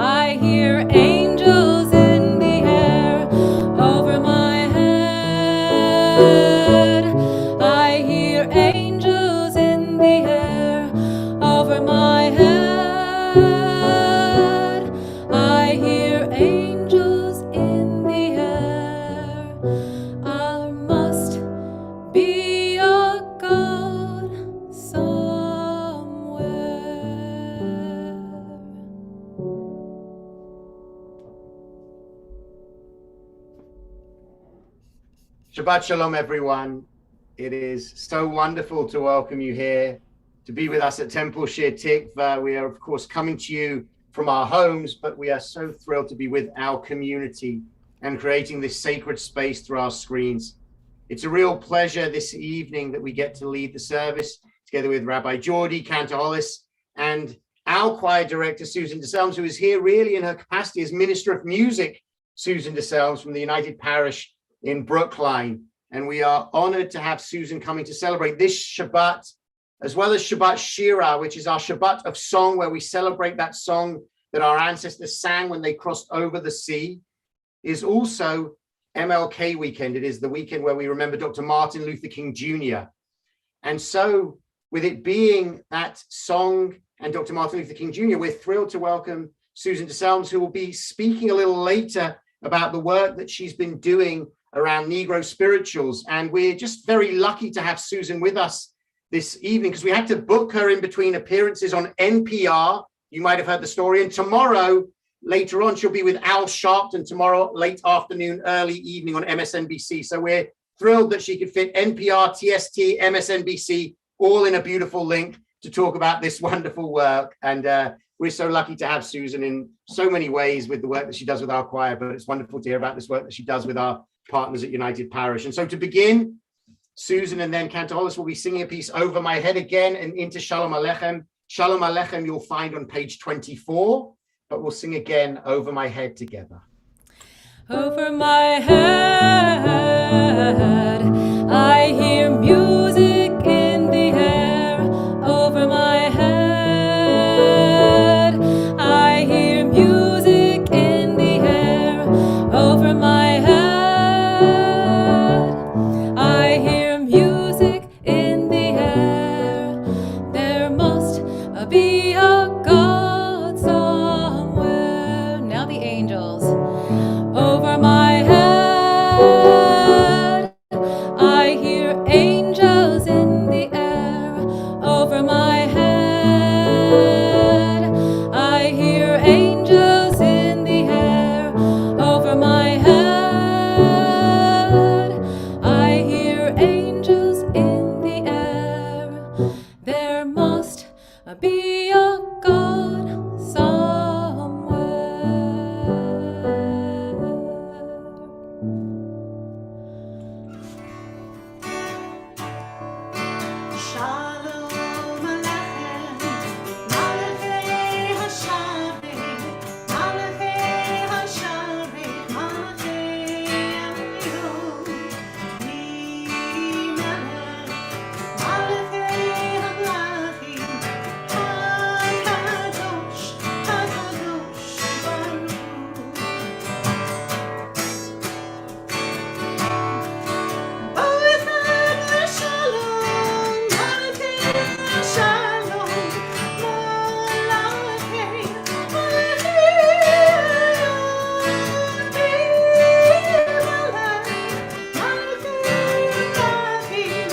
I hear angels in the Shabbat Shalom, everyone. It is so wonderful to welcome you here, to be with us at Temple Shir Tikva. We are, of course, coming to you from our homes, but we are so thrilled to be with our community and creating this sacred space through our screens. It's a real pleasure this evening that we get to lead the service together with Rabbi Jordi Cantaholis and our choir director, Susan DeSelms, who is here really in her capacity as Minister of Music, Susan DeSelms from the United Parish in Brookline. And we are honored to have Susan coming to celebrate this Shabbat, as well as Shabbat Shira, which is our Shabbat of song, where we celebrate that song that our ancestors sang when they crossed over the sea, is also MLK weekend. It is the weekend where we remember Dr. Martin Luther King Jr. And so with it being that song and Dr. Martin Luther King Jr., we're thrilled to welcome Susan DeSelms, who will be speaking a little later about the work that she's been doing around Negro spirituals. And we're just very lucky to have Susan with us this evening because we had to book her in between appearances on NPR. You might have heard the story. And tomorrow, later on, she'll be with Al Sharpton tomorrow, late afternoon, early evening on MSNBC. So we're thrilled that she could fit NPR, TST, MSNBC, all in a beautiful link to talk about this wonderful work. And we're so lucky to have Susan in so many ways with the work that she does with our choir, but it's wonderful to hear about this work that she does with our partners at United Parish. And so to begin, Susan and then Cantaholis will be singing a piece, Over My Head Again, and into Shalom Aleichem. Shalom Aleichem you'll find on page 24, but we'll sing again, Over My Head together. Over my head, I hear music in the air. Over my head, I hear music in the air. Over my head, I hear music in the air. There must be a God somewhere. Now the angels. Over my head, I hear angels in the air. Over my head, I hear angels in the air. Over my head, I hear angels in the air. There must be a God somewhere. Shalom Aleichem, Malachei Hashavim, Malachei Hashavim, Malachei Elyon, Mimelech, Malachei Hamlachim, HaKadosh, HaKadosh Baruch Hu. Oh, Echad Shalom, Malachei Shalom, Malachei, Malachei Elyon, Mimelech, Malachei Hamlachim,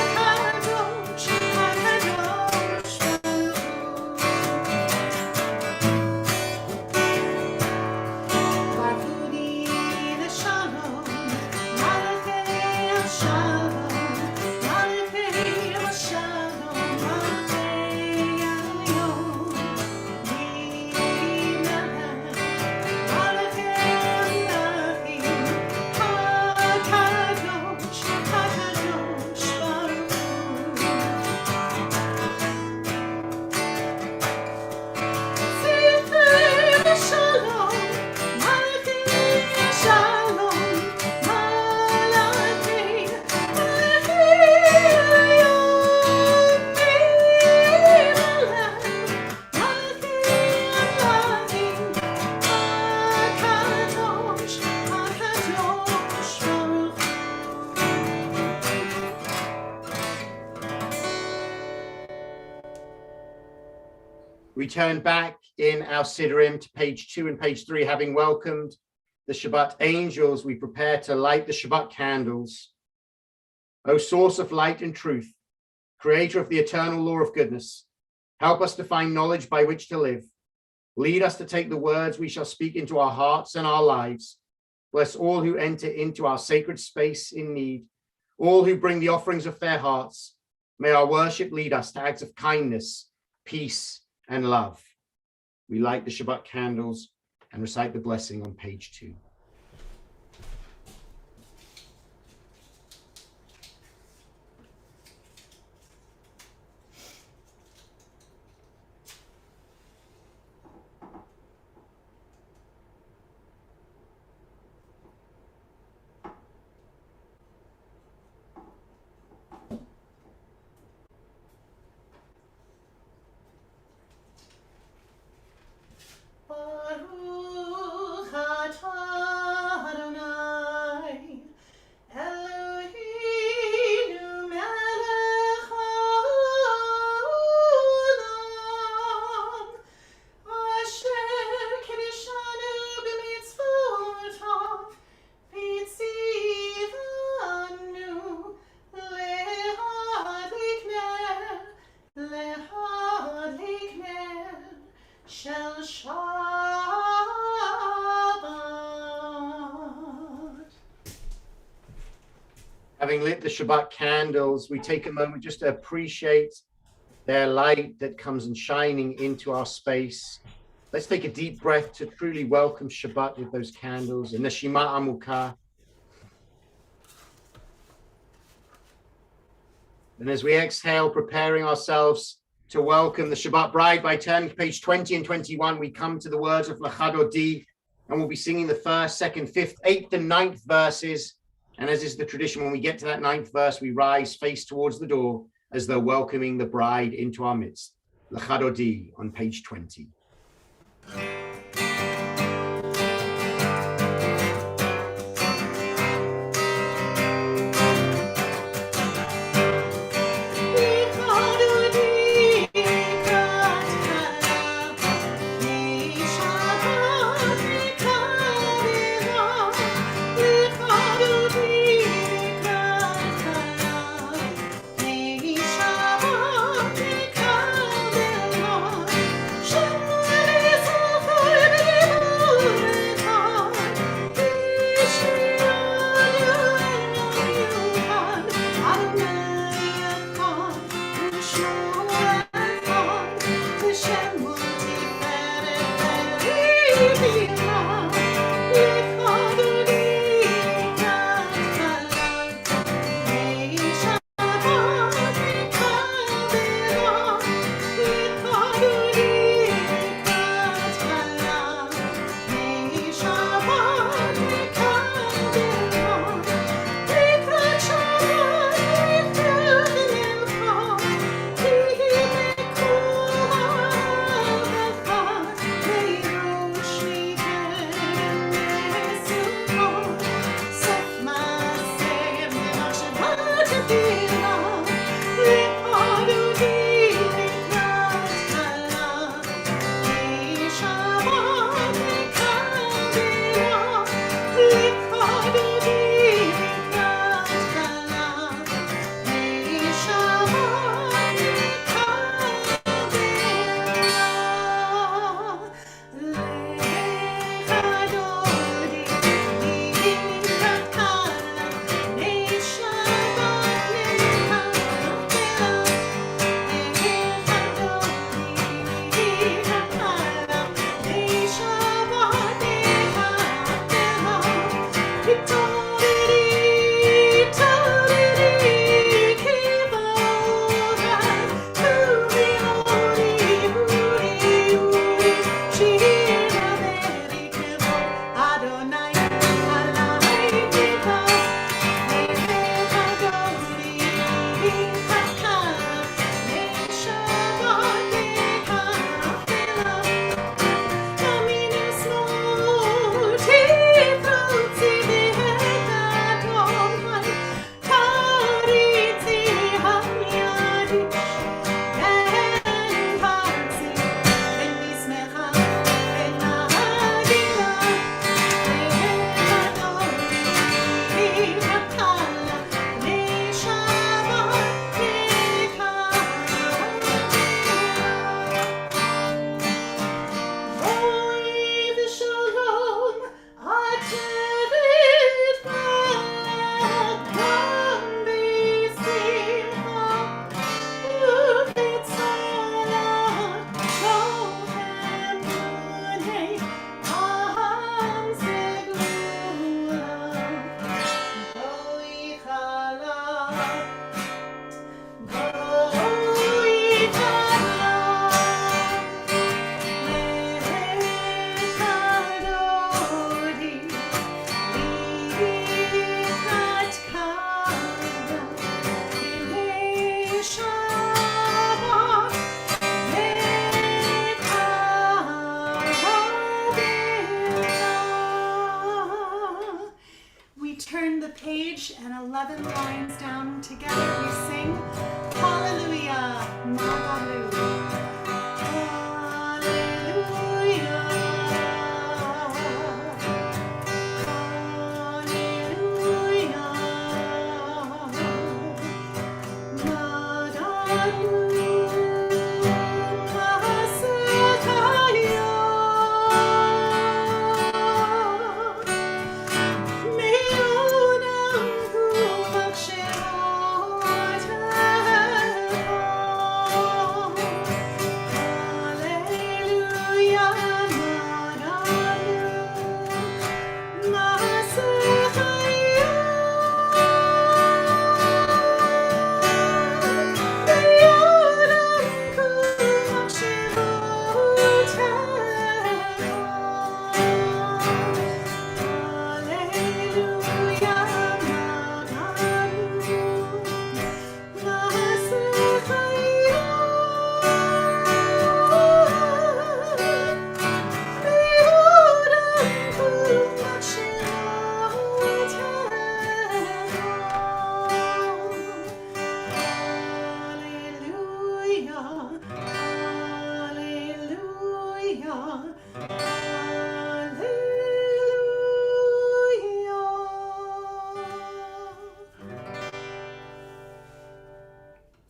HaKadosh, HaKadosh Baruch Hu. Barkuni l'shalom, Malachei Shalom, Malachei Shalom, Malachei Elyon, Mimelech, Malachei Hamlachim, HaKadosh, HaKadosh Baruch Hu. Sifrei Shalom, Malachei Shalom, Malachei, Malachei Elyon, Mimelech, Malachei Hamlachim, HaKadosh, HaKadosh Baruch We turn back in our Siddurim to page 2 and page 3, having welcomed the Shabbat angels, we prepare to light the Shabbat candles. O source of light and truth, creator of the eternal law of goodness, help us to find knowledge by which to live. Lead us to take the words we shall speak into our hearts and our lives, Bless all who enter into our sacred space in need, all who bring the offerings of their hearts. May our worship lead us to acts of kindness, peace, and love. We light the Shabbat candles and recite the blessing on page 2. Baruch atah Adonai, Eloheinu melech haolam, asher kiddushanu b'mitzvotav, v'tzivanu lehadlik ner shel Shabbat. Having lit the Shabbat candles, we take a moment just to appreciate their light that comes and shining into our space. Let's take a deep breath to truly welcome Shabbat with those candles. And Neshima Amukah. And as we exhale, preparing ourselves to welcome the Shabbat bride, by turning to page 20 and 21, we come to the words of Lachadodi, and we'll be singing the 1st, 2nd, 5th, 8th, and 9th verses. And as is the tradition, when we get to that 9th verse, we rise face towards the door as though welcoming the bride into our midst. Lachadodi on page 20. 11 lines down together. We sing Hallelujah, Magalu.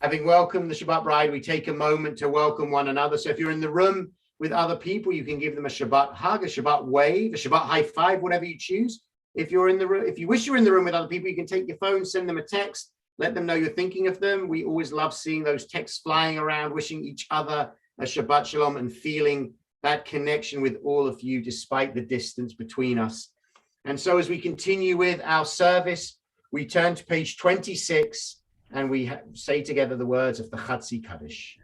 Having welcomed the Shabbat bride, we take a moment to welcome one another. So if you're in the room with other people, you can give them a Shabbat hug, a Shabbat wave, a Shabbat high five, whatever you choose. If you're in the room, if you wish you're in the room with other people, you can take your phone, send them a text, let them know you're thinking of them. We always love seeing those texts flying around, wishing each other a Shabbat Shalom and feeling that connection with all of you despite the distance between us. And so as we continue with our service, we turn to page 26 and we say together the words of the Chatzi Kaddish.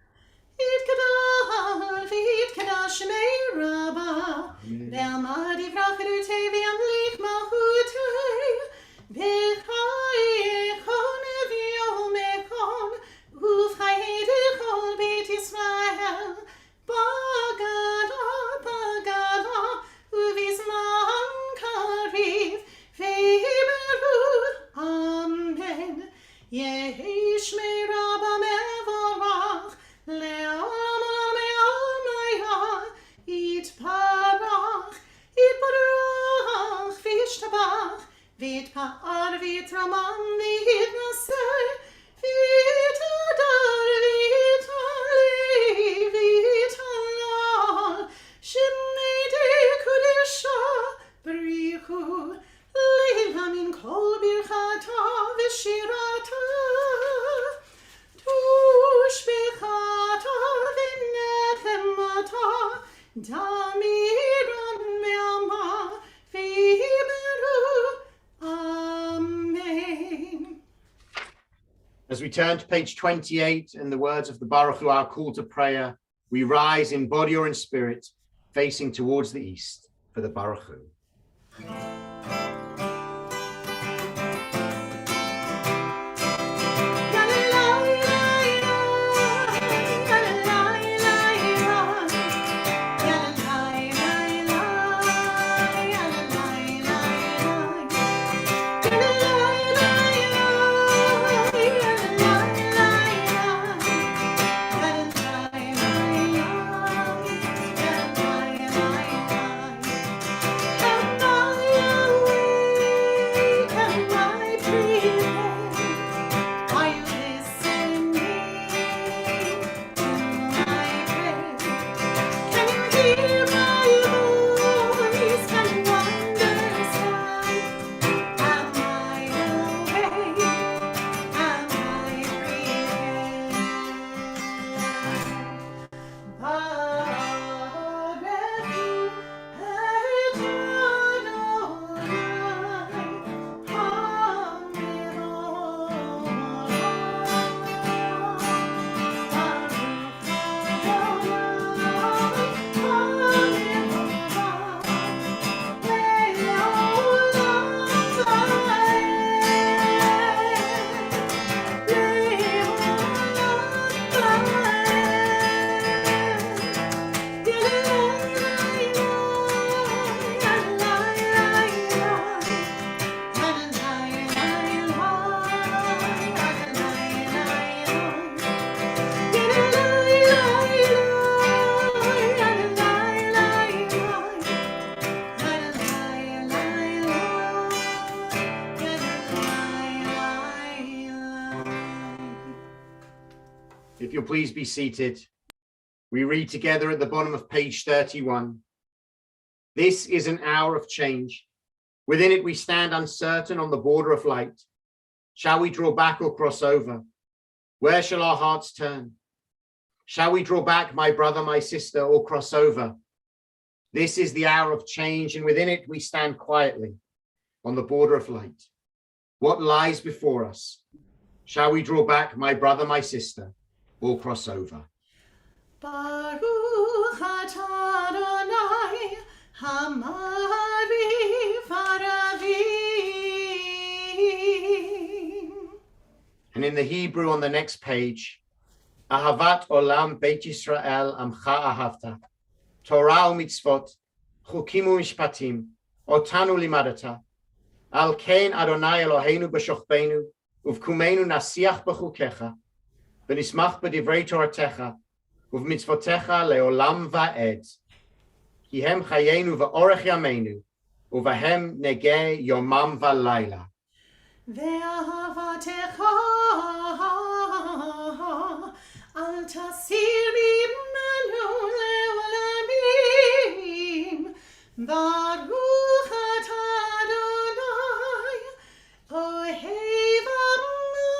Yehish me Rabba mevorach le'olam olam me'almaya itparach v'ishtabach v'itpa'ar v'itramam v'itnaseh v'itadar v'itali v'itala shemnei dekudesha b'richu leila min kol birchata v'shirata tushbechata v'nechemata damiran me'ama v'imeru. Amen. As we turn to page 28 and the words of the Baruch Hu, our call to prayer, we rise in body or in spirit, facing towards the east for the Baruch Hu. please be seated. We read together at the bottom of page 31. This is an hour of change. Within it we stand uncertain on the border of light. Shall we draw back or cross over? Where shall our hearts turn? Shall we draw back, my brother, my sister, or cross over? This is the hour of change, and within it we stand quietly on the border of light. What lies before us? Shall we draw back, my brother, my sister, or cross over? Baruch atah Adonai Hamariv Haravim. And in the Hebrew on the next page, Ahavat Olam Beit Yisrael Amcha Ahavta, Torah u'mitzvot, Chukim u'mishpatim, Otanu limadata, Al Ken Adonai Eloheinu b'shochbeinu, Uvkumeinu nasiach b'chukecha, V'nismach b'divrei Toratecha, Uv'mitzvotecha leolam va'ed, Ki hem chayenu v'orech yameinu, Uvahem negeh yomam v'layla. Ve'ahavatecha al tasir mimenu leolamim. Baruch atah Adonai ohev amo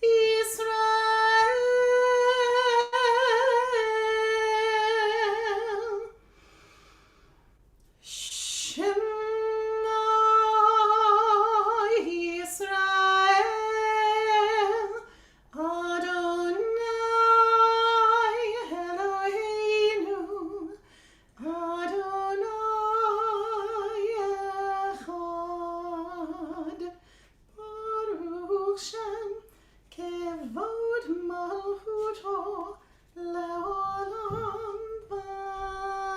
Yisrael. Shema Yisrael, Adonai Eloheinu, Adonai Echad. Baruch Shem Kevod Malchuto Leolam Vaed.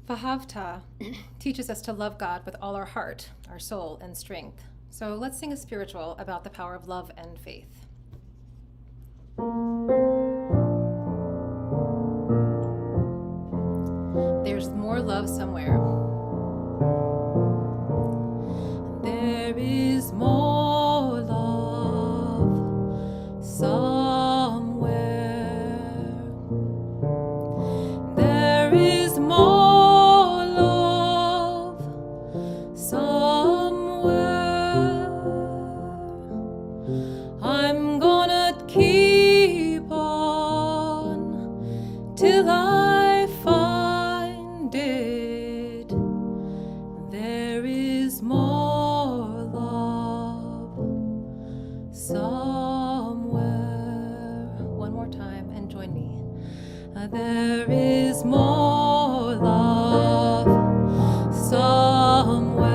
Vahavta teaches us to love God with all our heart, our soul, and strength. So let's sing a spiritual about the power of love and faith. There's more love somewhere. There is more love somewhere. There is more love somewhere. I'm gonna keep on till I find it. There is more love somewhere. One more time and join me. There is more love somewhere.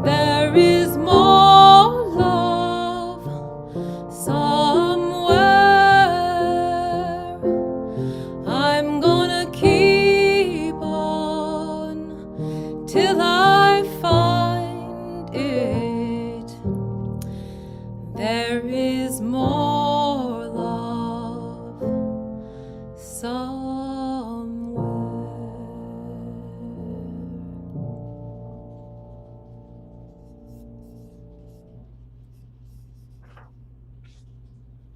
There is more love somewhere. I'm gonna keep on till I find it. There is more love somewhere.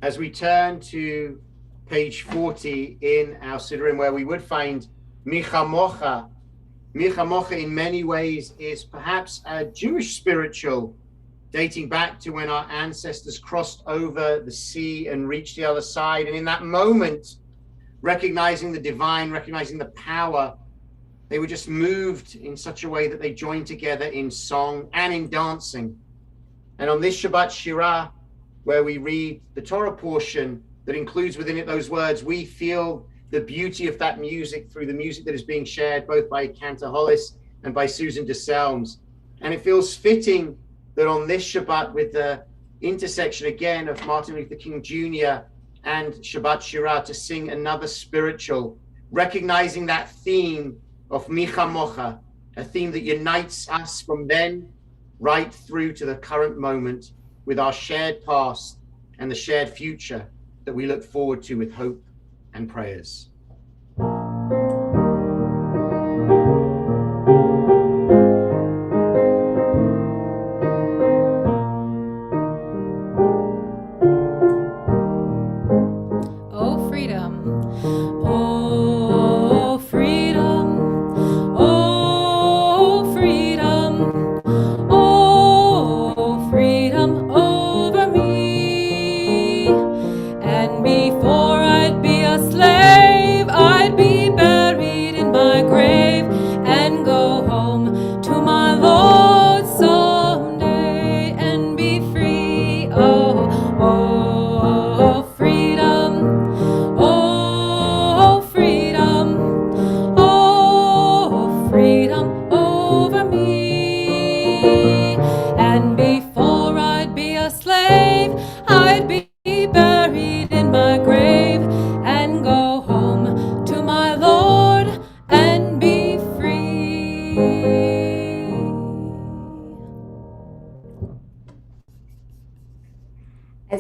As we turn to page 40 in our Siddurim, where we would find Michamocha. Michamocha in many ways is perhaps a Jewish spiritual dating back to when our ancestors crossed over the sea and reached the other side. And in that moment, recognizing the divine, recognizing the power, they were just moved in such a way that they joined together in song and in dancing. And on this Shabbat Shirah, where we read the Torah portion that includes within it those words, we feel the beauty of that music through the music that is being shared both by Cantor Hollis and by Susan DeSelms. And it feels fitting that on this Shabbat, with the intersection again of Martin Luther King Jr. and Shabbat Shirah, to sing another spiritual, recognizing that theme of Michamocha, a theme that unites us from then right through to the current moment, with our shared past and the shared future that we look forward to with hope and prayers.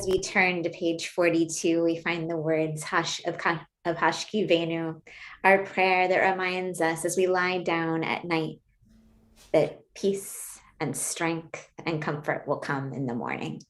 As we turn to page 42, we find the words of Hashkivenu, our prayer that reminds us as we lie down at night that peace and strength and comfort will come in the morning.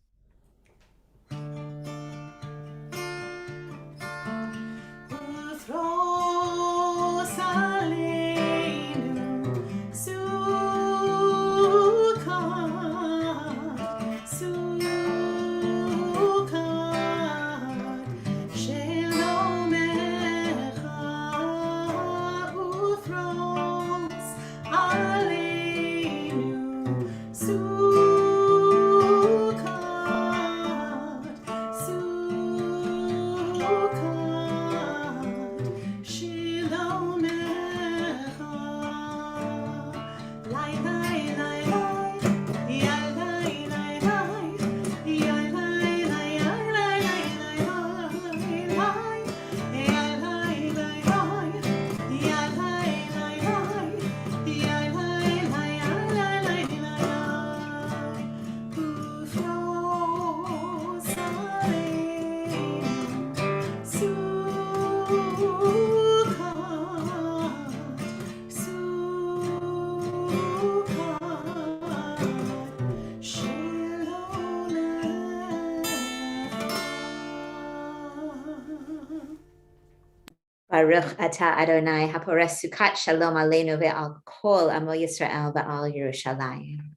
Baruch atah Adonai hapores sukat shalom aleinu ve'al kol amo Yisrael ve'al Yerushalayim.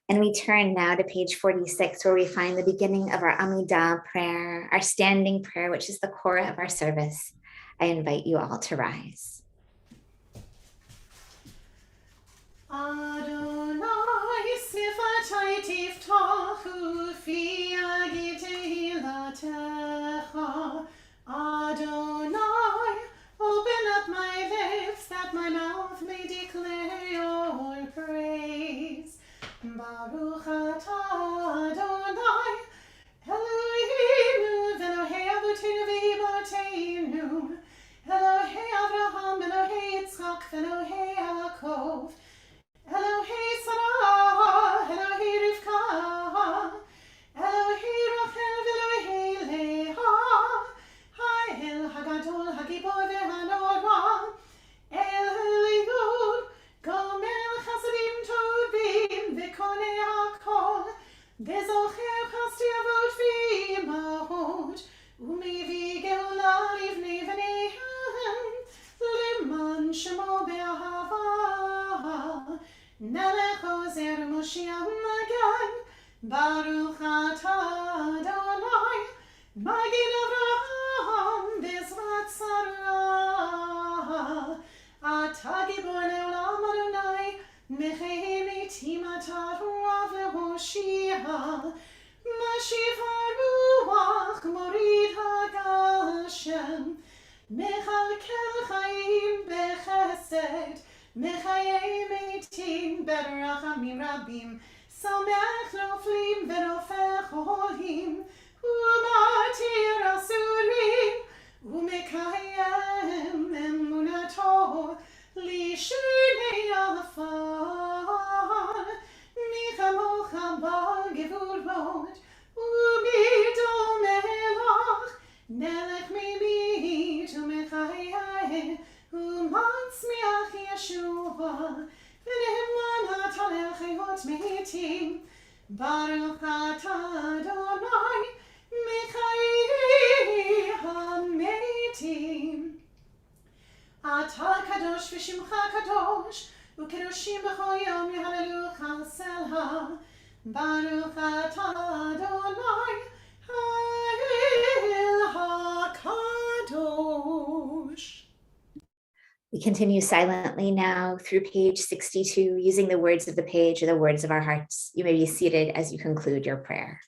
And we turn now to page 46, where we find the beginning of our Amidah prayer, our standing prayer, which is the core of our service. I invite you all to rise. Adonai sifatai tiftachu fi tehillah. Adonai, open up my lips that my mouth may declare your praise. Baruch atah Adonai, Eloheinu v'Elohei Avotenu v'imateinu, Elohei Avraham, Elohei Yitzchak, Elohei Yaakov, Elohei Sarah, Elohei Rivka, Elohei Rachel v'Elohei Leah, Ha'el Hagadol Hagibor v'Hanora, El Elyon, Gomel Chasadim Tovim v'Konei HaKol, V'Zocher Chasdi Avot v'Imahot, U'Mevi Geula Livnei v'Neihem, L'man Shemo Be'ahava, Melech Ozer Moshiach Magan, Baruch atah Adonai, Magid Avraham Bezrat Sarah, Atah Gibor Le'olam Adonai, Mechei Metim Atah Ruach v'Hoshia, Mashiv HaRuach Morid HaGashem, Mechalkel Chaim Bechesed, Mechayei Metim Berachamim Rabim, Samech Noflim V'Nofech Olim, U'Matir Asurim, U'Mekayem Emunato, Lishnei Alafan, Michamocha Bal Gevurot, U'Midol Melach, Melech Mimit U'Mechayeh, U'Matzmiach Yeshua, V'Nehman HaTalel Chayot Metim, Baruch atah Adonai, Mechayei HaMetim. Atah Kadosh v'Shimcha Kadosh, U'Kedoshim b'chol yom Yehallelu Chaselha, Baruch atah Adonai, Ha'el HaKadosh. We continue silently now through page 62, using the words of the page or the words of our hearts. You may be seated as you conclude your prayer.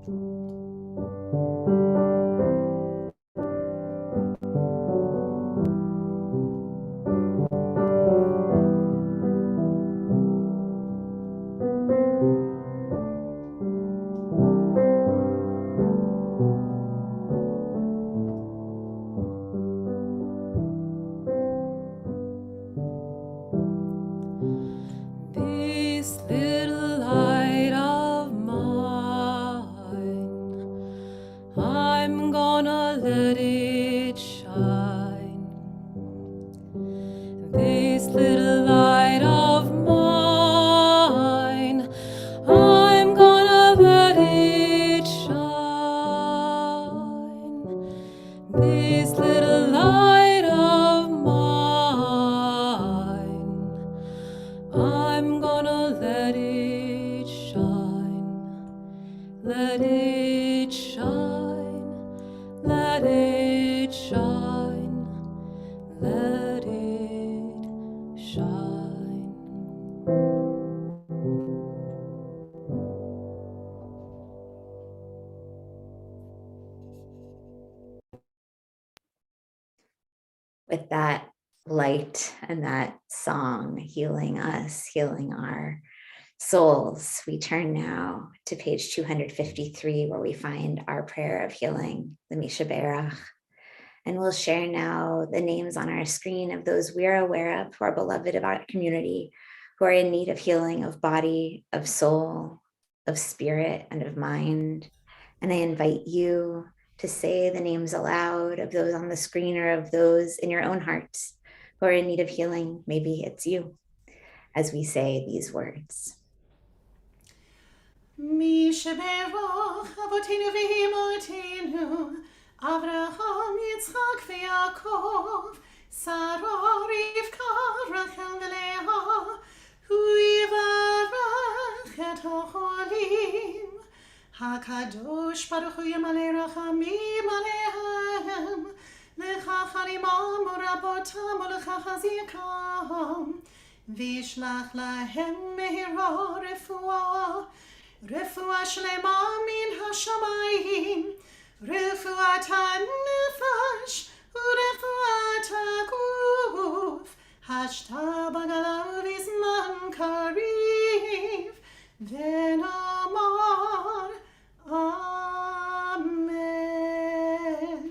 This little light of mine, I'm gonna let it shine. This little light of mine, I'm gonna let it shine. This little light of mine, I'm gonna let it shine. Let it shine. Let it shine. Let it shine. With that light and that song healing us, healing our souls, we turn now to page 253, where we find our prayer of healing, the Misha Berach. And we'll share now the names on our screen of those we're aware of who are beloved of our community, who are in need of healing of body, of soul, of spirit, and of mind. And I invite you to say the names aloud of those on the screen or of those in your own hearts who are in need of healing. Maybe it's you, as we say these words. Misha Berach, Avotenu v'Imotenu, Avraham, Yitzchak v'Yaakov, Sarah, Rivka, Rachel v'Leah, Hu yivarach et ha'cholim, HaKadosh Baruch Hu Yamalei Rachamim Aleihem, L'chach harimam u'rabotam u'l'chach hazikam, V'yishlach lahem mehira refuah, Refuah shlema min hashamayim, Refuat ha'nefesh u'refuat ha'guf, Hashta b'gala u'vizman kariv, V'namar Amen.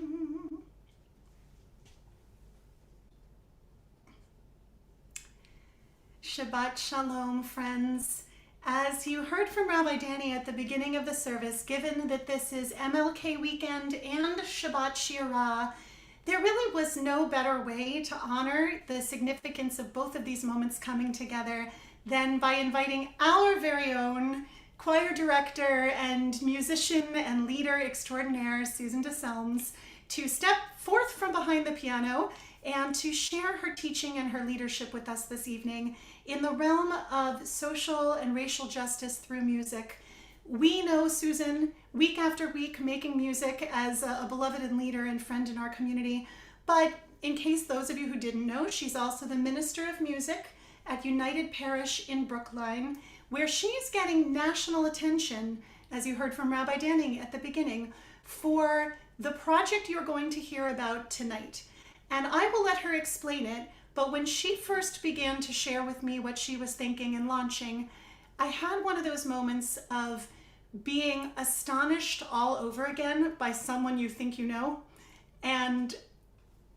Shabbat Shalom, friends. As you heard from Rabbi Danny at the beginning of the service, given that this is MLK weekend and Shabbat Shirah, there really was no better way to honor the significance of both of these moments coming together than by inviting our very own choir director and musician and leader extraordinaire, Susan DeSelms, to step forth from behind the piano and to share her teaching and her leadership with us this evening in the realm of social and racial justice through music. We know Susan week after week making music as a beloved and leader and friend in our community, but in case those of you who didn't know, she's also the Minister of Music at United Parish in Brookline, where she's getting national attention, as you heard from Rabbi Danning at the beginning, for the project you're going to hear about tonight. And I will let her explain it, but when she first began to share with me what she was thinking and launching, I had one of those moments of being astonished all over again by someone you think you know. And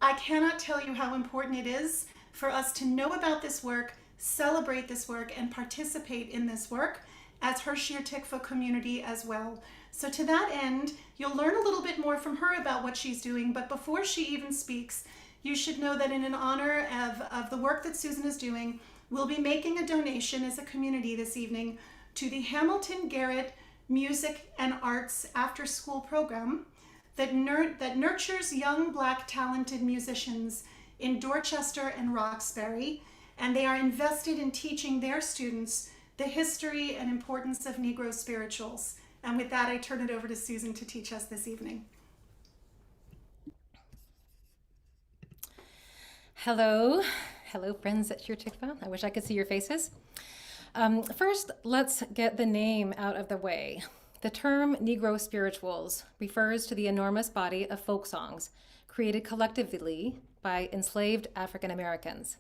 I cannot tell you how important it is for us to know about this work, celebrate this work, and participate in this work as her Shir Tikva community as well. So to that end, you'll learn a little bit more from her about what she's doing, but before she even speaks, you should know that in honor of the work that Susan is doing, we'll be making a donation as a community this evening to the Hamilton Garrett Music and Arts After School Program that nurtures young Black talented musicians in Dorchester and Roxbury, and they are invested in teaching their students the history and importance of Negro spirituals. And with that, I turn it over to Susan to teach us this evening. Hello. Hello, friends at Shir Tikva. I wish I could see your faces. First, let's get the name out of the way. The term Negro spirituals refers to the enormous body of folk songs created collectively by enslaved African Americans.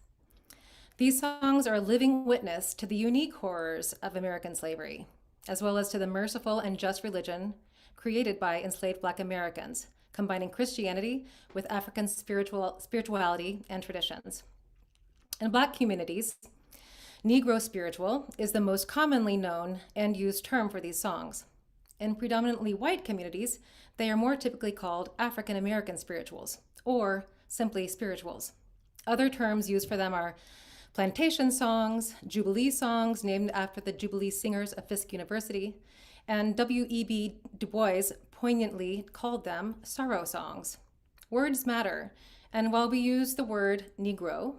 These songs are a living witness to the unique horrors of American slavery, as well as to the merciful and just religion created by enslaved Black Americans, combining Christianity with African spirituality and traditions. In Black communities, Negro spiritual is the most commonly known and used term for these songs. In predominantly white communities, they are more typically called African American spirituals, or simply spirituals. Other terms used for them are plantation songs, Jubilee songs named after the Jubilee singers of Fisk University, and W.E.B. Du Bois poignantly called them sorrow songs. Words matter, and while we use the word Negro,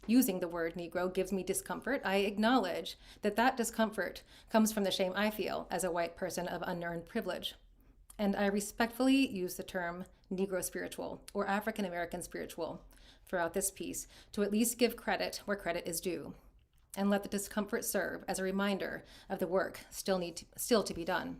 using the word Negro gives me discomfort, I acknowledge that that discomfort comes from the shame I feel as a white person of unearned privilege. And I respectfully use the term Negro spiritual or African American spiritual throughout this piece to at least give credit where credit is due, and let the discomfort serve as a reminder of the work still to be done.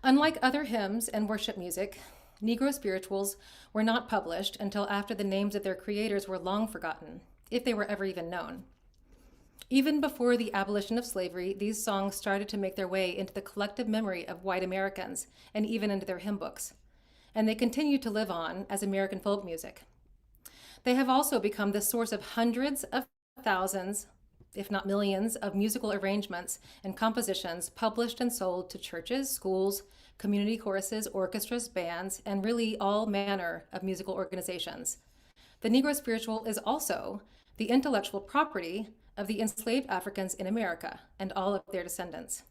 Unlike other hymns and worship music, Negro spirituals were not published until after the names of their creators were long forgotten, if they were ever even known. Even before the abolition of slavery, these songs started to make their way into the collective memory of white Americans and even into their hymn books, and they continue to live on as American folk music. They have also become the source of hundreds of thousands, if not millions, of musical arrangements and compositions published and sold to churches, schools, community choruses, orchestras, bands, and really all manner of musical organizations. The Negro spiritual is also the intellectual property of the enslaved Africans in America and all of their descendants.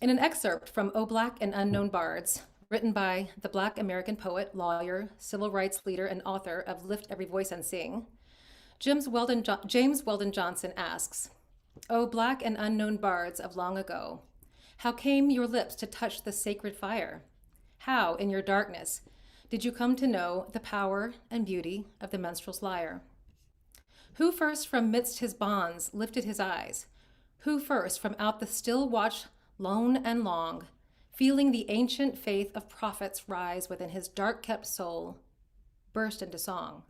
In an excerpt from O Black and Unknown Bards, written by the Black American poet, lawyer, civil rights leader, and author of Lift Every Voice and Sing, James Weldon Johnson asks, O Black and unknown bards of long ago, how came your lips to touch the sacred fire? How, in your darkness, did you come to know the power and beauty of the minstrel's lyre? Who first from midst his bonds lifted his eyes? Who first from out the still watch lone and long, feeling the ancient faith of prophets rise within his dark-kept soul, burst into song?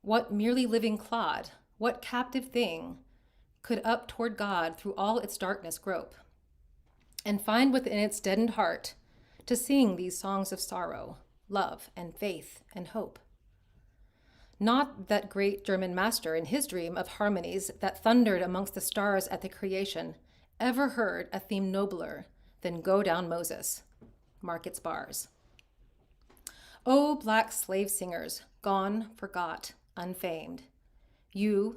What merely living clod, what captive thing could up toward God through all its darkness grope, and find within its deadened heart to sing these songs of sorrow, love, and faith, and hope? Not that great German master in his dream of harmonies that thundered amongst the stars at the creation ever heard a theme nobler than Go Down Moses, mark its bars. O black slave singers, gone, forgot, unfamed, you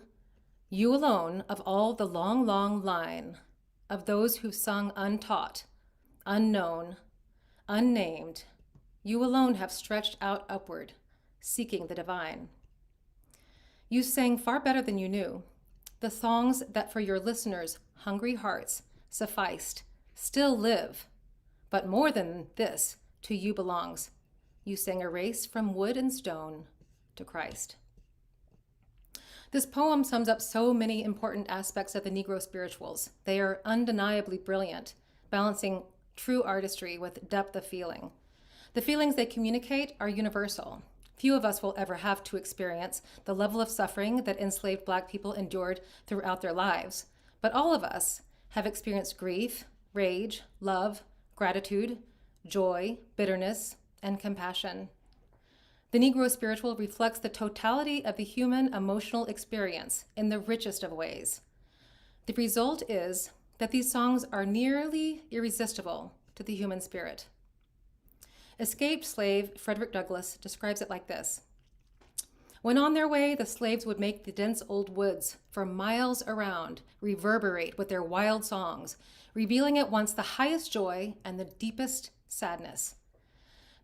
alone of all the long, long line of those who've sung untaught, unknown, unnamed, you alone have stretched out upward, seeking the divine. You sang far better than you knew, the songs that for your listeners' hungry hearts sufficed, still live, but more than this to you belongs. You sang a race from wood and stone to Christ. This poem sums up so many important aspects of the Negro spirituals. They are undeniably brilliant, balancing true artistry with depth of feeling. The feelings they communicate are universal. Few of us will ever have to experience the level of suffering that enslaved Black people endured throughout their lives, but all of us have experienced grief, rage, love, gratitude, joy, bitterness, and compassion. The Negro spiritual reflects the totality of the human emotional experience in the richest of ways. The result is that these songs are nearly irresistible to the human spirit. Escaped slave Frederick Douglass describes it like this: when on their way, the slaves would make the dense old woods for miles around reverberate with their wild songs, revealing at once the highest joy and the deepest sadness.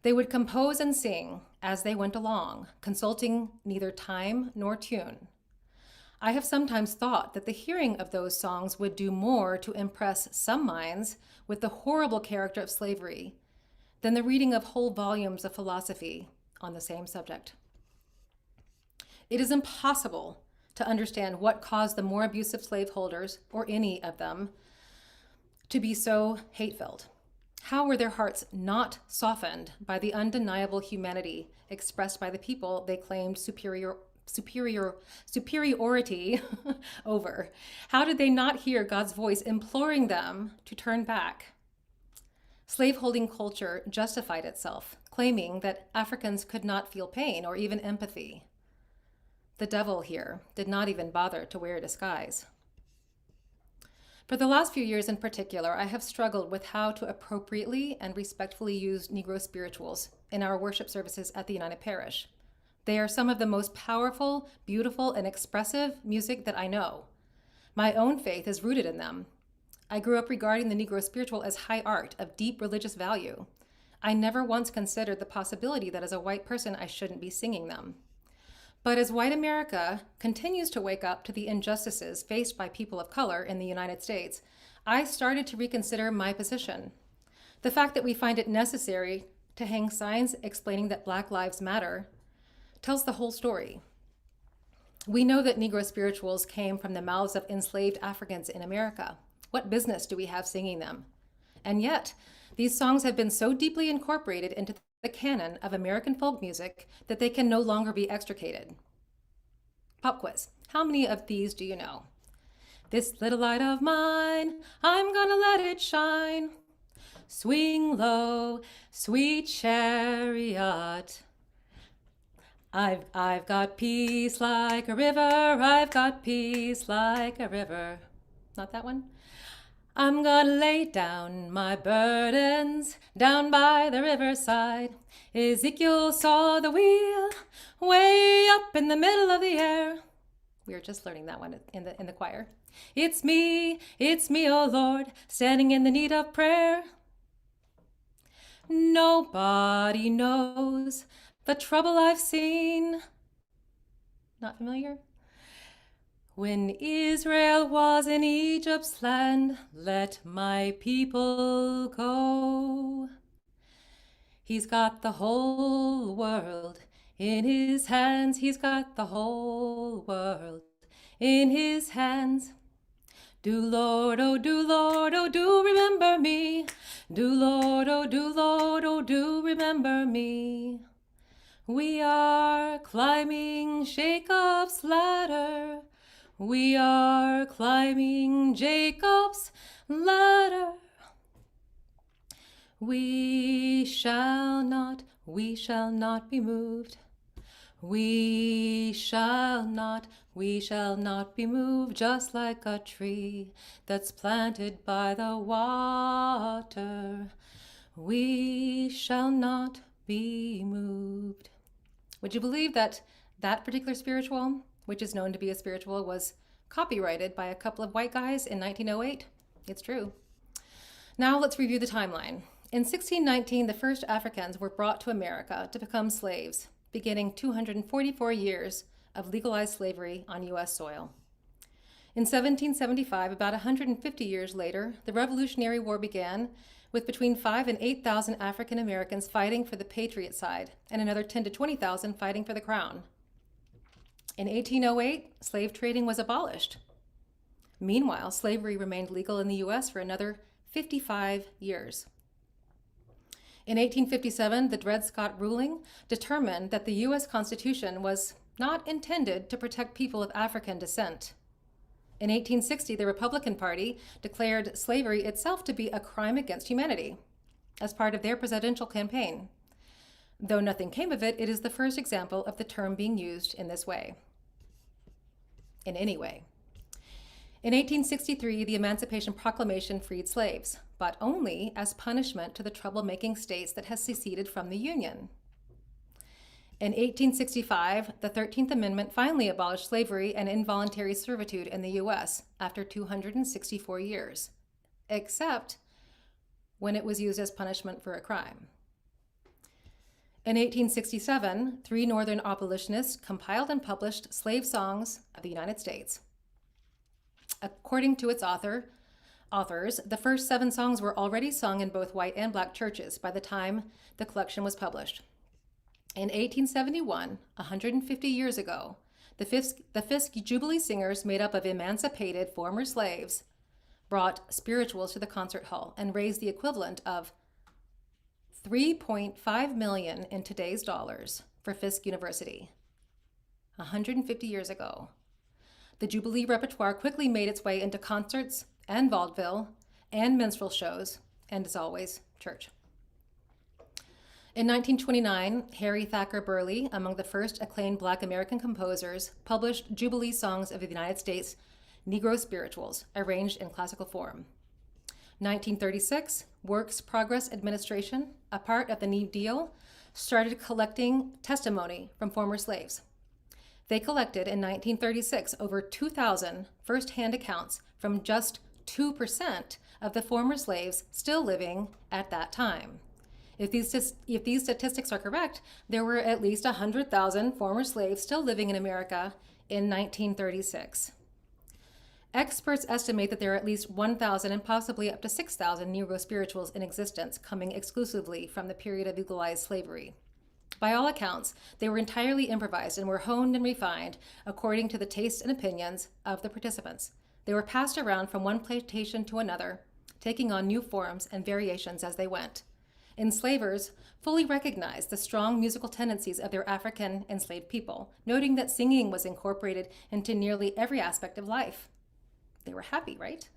They would compose and sing as they went along, consulting neither time nor tune. I have sometimes thought that the hearing of those songs would do more to impress some minds with the horrible character of slavery than the reading of whole volumes of philosophy on the same subject. It is impossible to understand what caused the more abusive slaveholders, or any of them, to be so hate-filled? How were their hearts not softened by the undeniable humanity expressed by the people they claimed superiority over? How did they not hear God's voice imploring them to turn back? Slaveholding culture justified itself, claiming that Africans could not feel pain or even empathy. The devil here did not even bother to wear a disguise. For the last few years in particular, I have struggled with how to appropriately and respectfully use Negro spirituals in our worship services at the United Parish. They are some of the most powerful, beautiful, and expressive music that I know. My own faith is rooted in them. I grew up regarding the Negro spiritual as high art of deep religious value. I never once considered the possibility that as a white person I shouldn't be singing them. But as white America continues to wake up to the injustices faced by people of color in the United States, I started to reconsider my position. The fact that we find it necessary to hang signs explaining that Black lives matter tells the whole story. We know that Negro spirituals came from the mouths of enslaved Africans in America. What business do we have singing them? And yet, these songs have been so deeply incorporated into the canon of American folk music that they can no longer be extricated. Pop quiz. How many of these do you know? This little light of mine, I'm gonna let it shine. Swing low, sweet chariot. I've got peace like a river, I've got peace like a river. Not that one? I'm gonna lay down my burdens down by the riverside. Ezekiel saw the wheel way up in the middle of the air. We were just learning that one in the choir. It's me, oh Lord, standing in the need of prayer. Nobody knows the trouble I've seen. Not familiar? When Israel was in Egypt's land, let my people go. He's got the whole world in his hands. He's got the whole world in his hands. Do Lord, oh do Lord, oh do remember me. Do Lord, oh do Lord, oh do remember me. We are climbing Jacob's ladder. We are climbing Jacob's ladder. We shall not be moved. We shall not be moved, just like a tree that's planted by the water. We shall not be moved. Would you believe that that particular spiritual, which is known to be a spiritual, was copyrighted by a couple of white guys in 1908? It's true. Now let's review the timeline. In 1619, the first Africans were brought to America to become slaves, beginning 244 years of legalized slavery on U.S. soil. In 1775, about 150 years later, the Revolutionary War began, with between 5,000 and 8,000 African Americans fighting for the Patriot side, and another 10,000 to 20,000 fighting for the Crown. In 1808, slave trading was abolished. Meanwhile, slavery remained legal in the U.S. for another 55 years. In 1857, the Dred Scott ruling determined that the U.S. Constitution was not intended to protect people of African descent. In 1860, the Republican Party declared slavery itself to be a crime against humanity as part of their presidential campaign. Though nothing came of it, it is the first example of the term being used in this way. In any way. In 1863, the Emancipation Proclamation freed slaves, but only as punishment to the troublemaking states that had seceded from the Union. In 1865, the 13th Amendment finally abolished slavery and involuntary servitude in the U.S. after 264 years, except when it was used as punishment for a crime. In 1867, 3 Northern abolitionists compiled and published Slave Songs of the United States. According to its authors, the first 7 songs were already sung in both white and black churches by the time the collection was published. In 1871, 150 years ago, the Fisk Jubilee Singers, made up of emancipated former slaves, brought spirituals to the concert hall and raised the equivalent of $3.5 million in today's dollars for Fisk University 150 years ago. The Jubilee repertoire quickly made its way into concerts and vaudeville and minstrel shows, and as always, church. In 1929, Harry Thacker Burleigh, among the first acclaimed Black American composers, published Jubilee Songs of the United States Negro Spirituals, arranged in classical form. 1936, Works Progress Administration, a part of the New Deal, started collecting testimony from former slaves. They collected in 1936 over 2,000 first-hand accounts from just 2% of the former slaves still living at that time. If these statistics are correct, there were at least 100,000 former slaves still living in America in 1936. Experts estimate that there are at least 1,000 and possibly up to 6,000 Negro spirituals in existence, coming exclusively from the period of legalized slavery. By all accounts, they were entirely improvised and were honed and refined according to the tastes and opinions of the participants. They were passed around from one plantation to another, taking on new forms and variations as they went. Enslavers fully recognized the strong musical tendencies of their African enslaved people, noting that singing was incorporated into nearly every aspect of life. They were happy, right?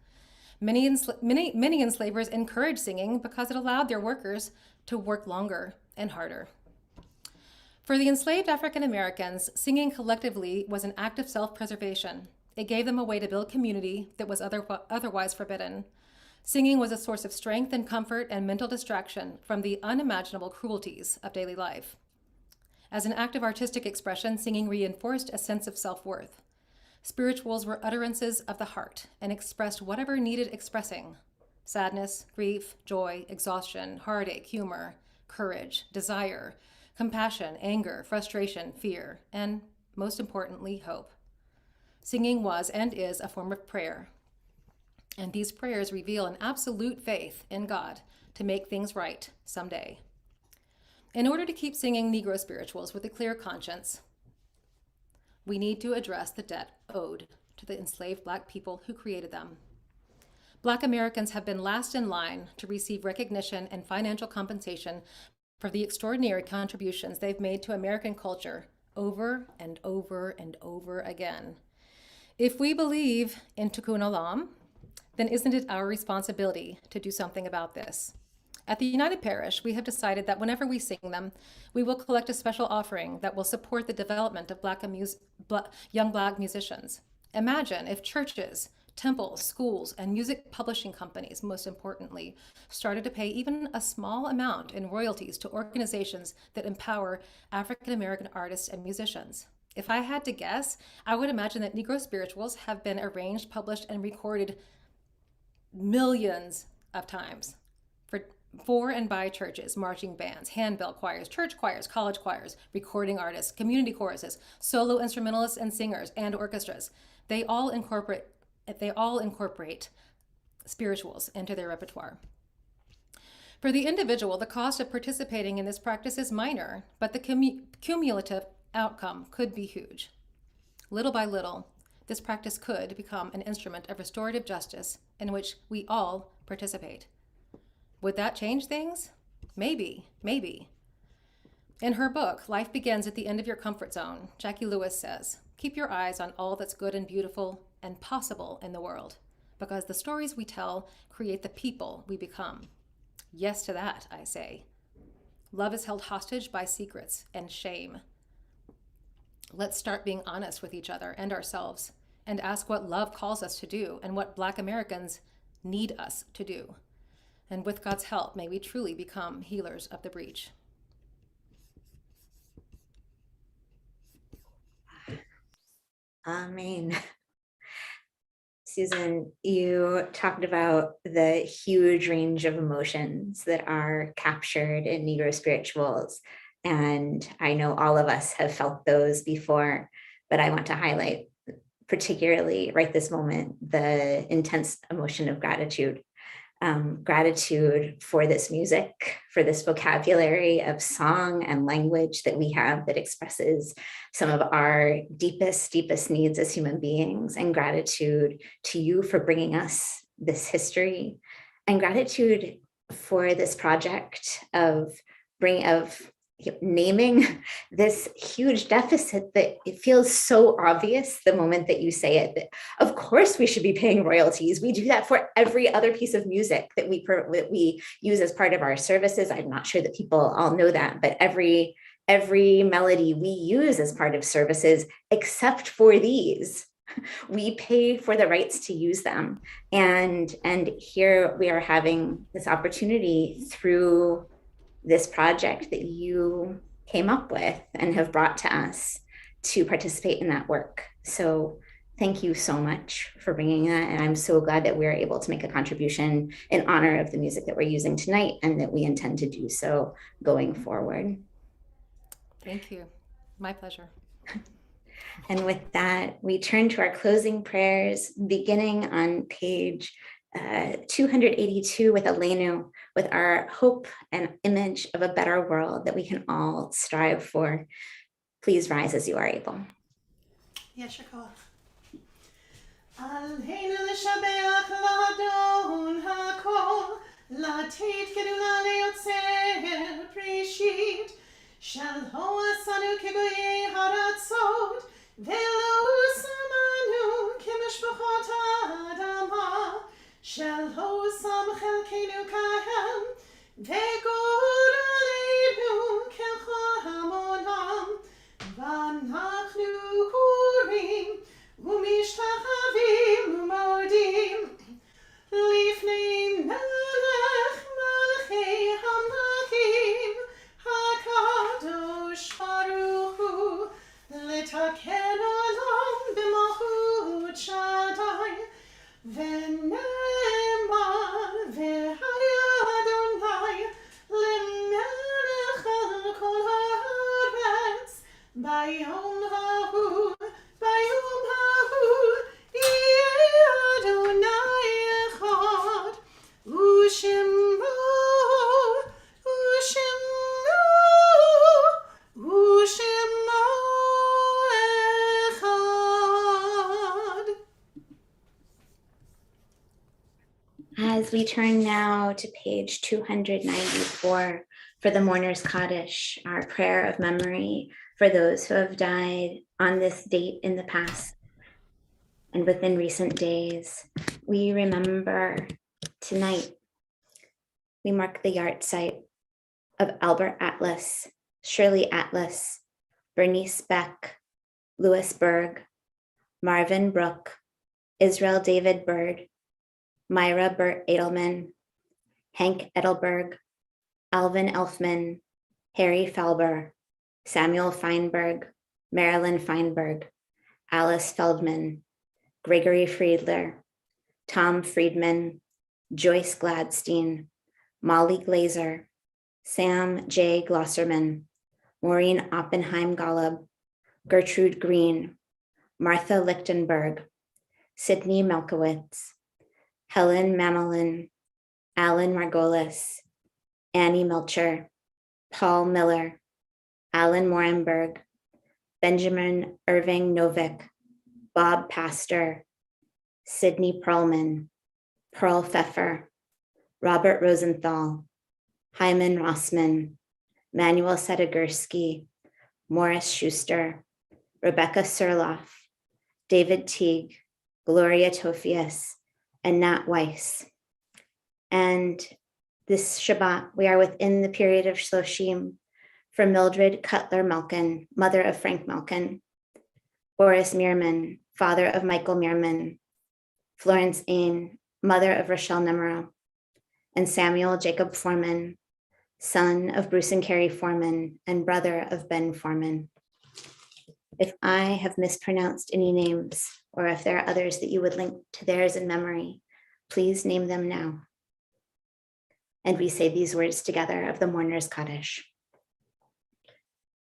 Many enslavers encouraged singing because it allowed their workers to work longer and harder. For the enslaved African Americans, singing collectively was an act of self-preservation. It gave them a way to build community that was otherwise forbidden. Singing was a source of strength and comfort and mental distraction from the unimaginable cruelties of daily life. As an act of artistic expression, singing reinforced a sense of self-worth. Spirituals were utterances of the heart and expressed whatever needed expressing: sadness, grief, joy, exhaustion, heartache, humor, courage, desire, compassion, anger, frustration, fear, and, most importantly, hope. Singing was and is a form of prayer, and these prayers reveal an absolute faith in God to make things right someday. In order to keep singing Negro spirituals with a clear conscience, we need to address the debt owed to the enslaved Black people who created them. Black Americans have been last in line to receive recognition and financial compensation for the extraordinary contributions they've made to American culture over and over and over again. If we believe in Tikkun Olam, then isn't it our responsibility to do something about this? At the United Parish, we have decided that whenever we sing them, we will collect a special offering that will support the development of young Black musicians. Imagine if churches, temples, schools, and music publishing companies, most importantly, started to pay even a small amount in royalties to organizations that empower African American artists and musicians. If I had to guess, I would imagine that Negro spirituals have been arranged, published, and recorded millions of times for and by churches, marching bands, handbell choirs, church choirs, college choirs, recording artists, community choruses, solo instrumentalists and singers, and orchestras. They all incorporate spirituals into their repertoire. For the individual, the cost of participating in this practice is minor, but the cumulative outcome could be huge. Little by little, this practice could become an instrument of restorative justice in which we all participate. Would that change things? Maybe, maybe. In her book, Life Begins at the End of Your Comfort Zone, Jackie Lewis says, keep your eyes on all that's good and beautiful and possible in the world, because the stories we tell create the people we become. Yes to that, I say. Love is held hostage by secrets and shame. Let's start being honest with each other and ourselves and ask what love calls us to do and what Black Americans need us to do. And with God's help, may we truly become healers of the breach. Amen. Susan, you talked about the huge range of emotions that are captured in Negro spirituals. And I know all of us have felt those before, but I want to highlight particularly right this moment, the intense emotion of gratitude. Gratitude for this music, for this vocabulary of song and language that we have that expresses some of our deepest needs as human beings, and gratitude to you for bringing us this history, and gratitude for this project of naming this huge deficit that it feels so obvious the moment that you say it, that of course we should be paying royalties. We do that for every other piece of music that we use as part of our services. I'm not sure that people all know that, but every melody we use as part of services, except for these, we pay for the rights to use them. And here we are having this opportunity through this project that you came up with and have brought to us to participate in that work. So thank you so much for bringing that. And I'm so glad that we're able to make a contribution in honor of the music that we're using tonight, and that we intend to do so going forward. Thank you. My pleasure. And with that, we turn to our closing prayers, beginning on page 282 with Aleinu, with our hope and image of a better world that we can all strive for. Please rise as you are able. Yesher koach. Aleinu l'shabeach l'adon hakol, l'ateit gedula le'yotzer prishit, shalho asanu kiboye haratzot, velo samanu kimishpachot adama, shalho sam chelkeinu kahem, vegor aleinu kechol hamonam, v'anachnu kurim, ומשתחווים ומודים לפני מלך מלכי המלכים הקדוש ברוך הוא, לתקן עולם במלכות שדי, ונאמר והיה אדוני למלך על כל הארץ ביום ההוא, ביום ההוא יהיה אדוני אחד, ושמו אחד. As we turn now to page 294 for the Mourner's Kaddish, our prayer of memory for those who have died on this date in the past and within recent days, we remember tonight, we mark the yahrzeit of Albert Atlas, Shirley Atlas, Bernice Beck, Louis Berg, Marvin Brooke, Israel David Bird, Myra Burt Edelman, Hank Edelberg, Alvin Elfman, Harry Falber, Samuel Feinberg, Marilyn Feinberg, Alice Feldman, Gregory Friedler, Tom Friedman, Joyce Gladstein, Molly Glazer, Sam J. Glosserman, Maureen Oppenheim Golub, Gertrude Green, Martha Lichtenberg, Sydney Melkowitz, Helen Mamelin, Alan Margolis, Annie Melcher, Paul Miller, Alan Morenberg, Benjamin Irving Novick, Bob Pastor, Sidney Perlman, Pearl Pfeffer, Robert Rosenthal, Hyman Rossman, Manuel Sedegurski, Morris Schuster, Rebecca Surloff, David Teague, Gloria Tofias, and Nat Weiss. And this Shabbat, we are within the period of Shloshim for Mildred Cutler Melkin, mother of Frank Melkin, Boris Meerman, father of Michael Meerman, Florence Ain, mother of Rochelle Nemero, and Samuel Jacob Foreman, son of Bruce and Carrie Foreman and brother of Ben Foreman. If I have mispronounced any names, or if there are others that you would link to theirs in memory, please name them now. And we say these words together of the Mourner's Kaddish.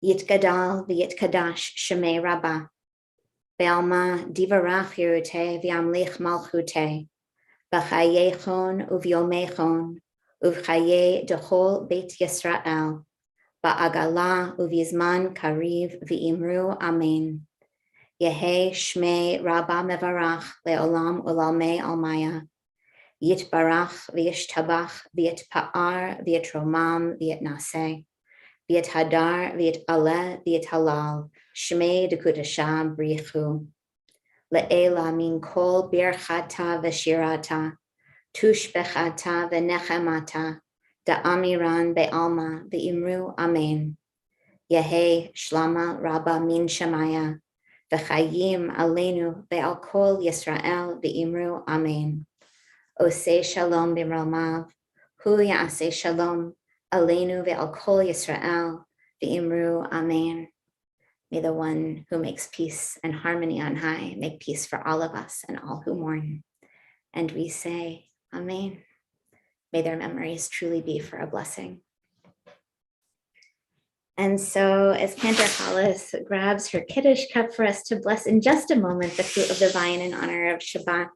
Yitgadal v'yitkadash shemei Rabbah, Be'alma divarach Yerute v'amlich malchute, B'chayechon uv'yomechon, uv'chaye dechol Beit Yisrael, Ba'agala uv'yizman kariv v'imru amen. Yehe shmei Rabbah mevarach le'olam ulalmei almaya. Yitbarach v'yishtabach v'yitpa'ar v'yitromam v'yitnaseh v'yithadar v'yitaleh v'yithalal shmei dekudashah brichu le'ela min kol birchata v'shirata tushbechata v'nechemata da'amiran be'alma v'imru amen Yehei shlama rabba min shemaya v'chayim aleinu ve'al kol Yisrael v'imru amen Oseh shalom b'mramav hu ya'aseh shalom aleinu ve'al kol Yisrael v'imru amen. May the one who makes peace and harmony on high make peace for all of us and all who mourn. And we say, Amen. May their memories truly be for a blessing. And so as Cantor Hollis grabs her Kiddush cup for us to bless in just a moment the fruit of the vine in honor of Shabbat,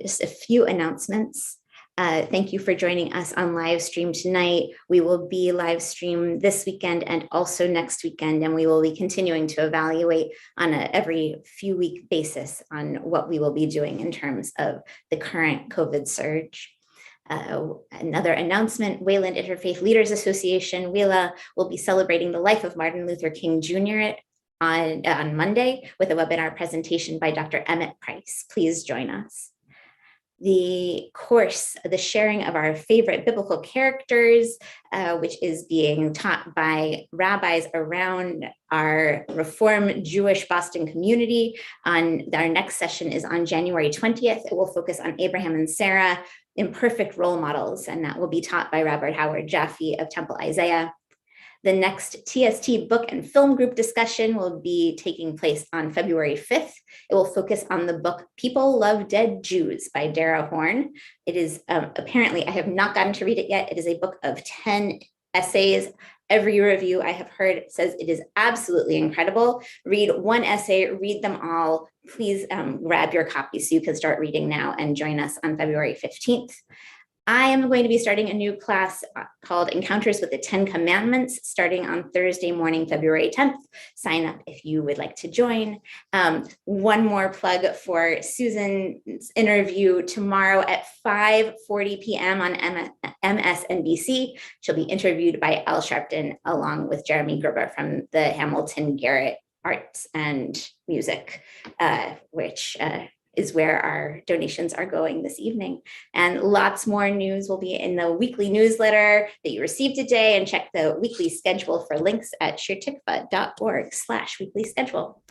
just a few announcements. Thank you for joining us on live stream tonight. We will be live stream this weekend and also next weekend, and we will be continuing to evaluate on a every few week basis on what we will be doing in terms of the current COVID surge. Another announcement, Wayland Interfaith Leaders Association, WILA, will be celebrating the life of Martin Luther King Jr. on Monday with a webinar presentation by Dr. Emmett Price. Please join us. The course, the sharing of our favorite biblical characters, which is being taught by rabbis around our Reform Jewish Boston community. Our next session is on January 20th. It will focus on Abraham and Sarah, imperfect role models, and that will be taught by Robert Howard Jaffe of Temple Isaiah. The next TST book and film group discussion will be taking place on February 5th. It will focus on the book People Love Dead Jews by Dara Horn. It is apparently, I have not gotten to read it yet. It is a book of 10 essays. Every review I have heard says it is absolutely incredible. Read one essay, read them all. Please grab your copy so you can start reading now and join us on February 15th. I am going to be starting a new class called Encounters with the 10 Commandments starting on Thursday morning, February 10th. Sign up if you would like to join. One more plug for Susan's interview tomorrow at 5:40 p.m. on MSNBC. She'll be interviewed by Al Sharpton along with Jeremy Gerber from the Hamilton Garrett Arts and Music, which is where our donations are going this evening. And lots more news will be in the weekly newsletter that you received today, and check the weekly schedule for links at shirtikva.org/weekly schedule.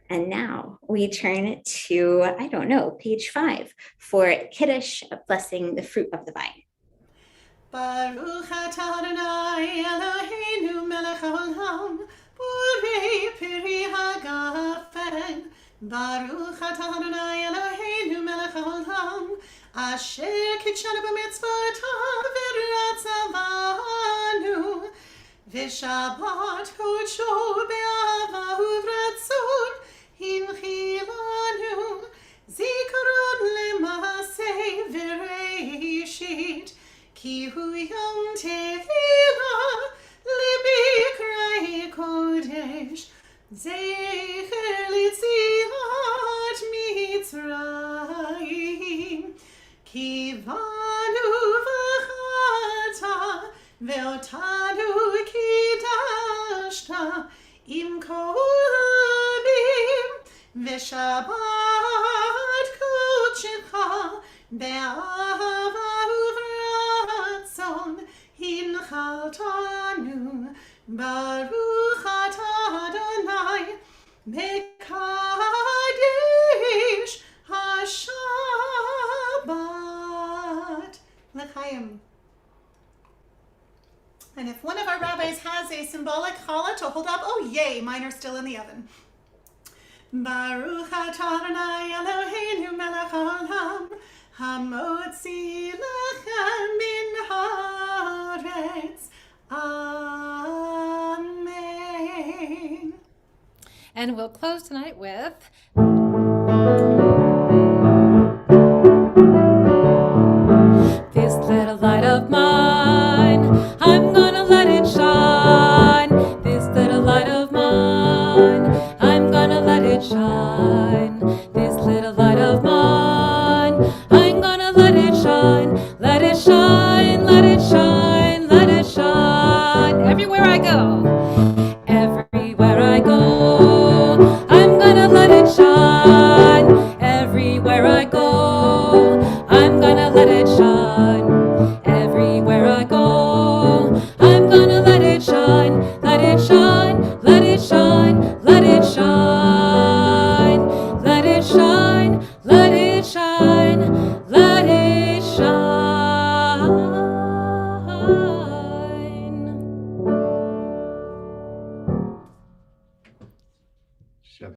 And now we turn to, I don't know, page 5 for Kiddush, blessing the fruit of the vine. Baruch atah Adonai Eloheinu melech haolam, borei peri hagafen. Baruch atah Adonai Eloheinu melech haolam, asher kitshanu b'mitzvotav v'ratzavanu, v'shabbat hodsho be'ahava uvratzon hinchilanu, zikaron le'maaseh v'reishit, ki hu yom tevilah libikrai kodesh, zecher litzilat Mitzrayim, ki vanu v'chata ve'otanu kidashta im kolim v'shabbat kodshecha be'ahava uvratzon hinchaltanu. Baruch atah Adonai mekadesh haShabbat. L'chaim. And if one of our rabbis has a symbolic challah to hold up, oh yay, mine are still in the oven. Baruch atah Adonai Eloheinu melech haolam, hamotzi lechem min haaretz. Amen. And we'll close tonight with this little light of mine, I'm gonna let it shine. This little light of mine,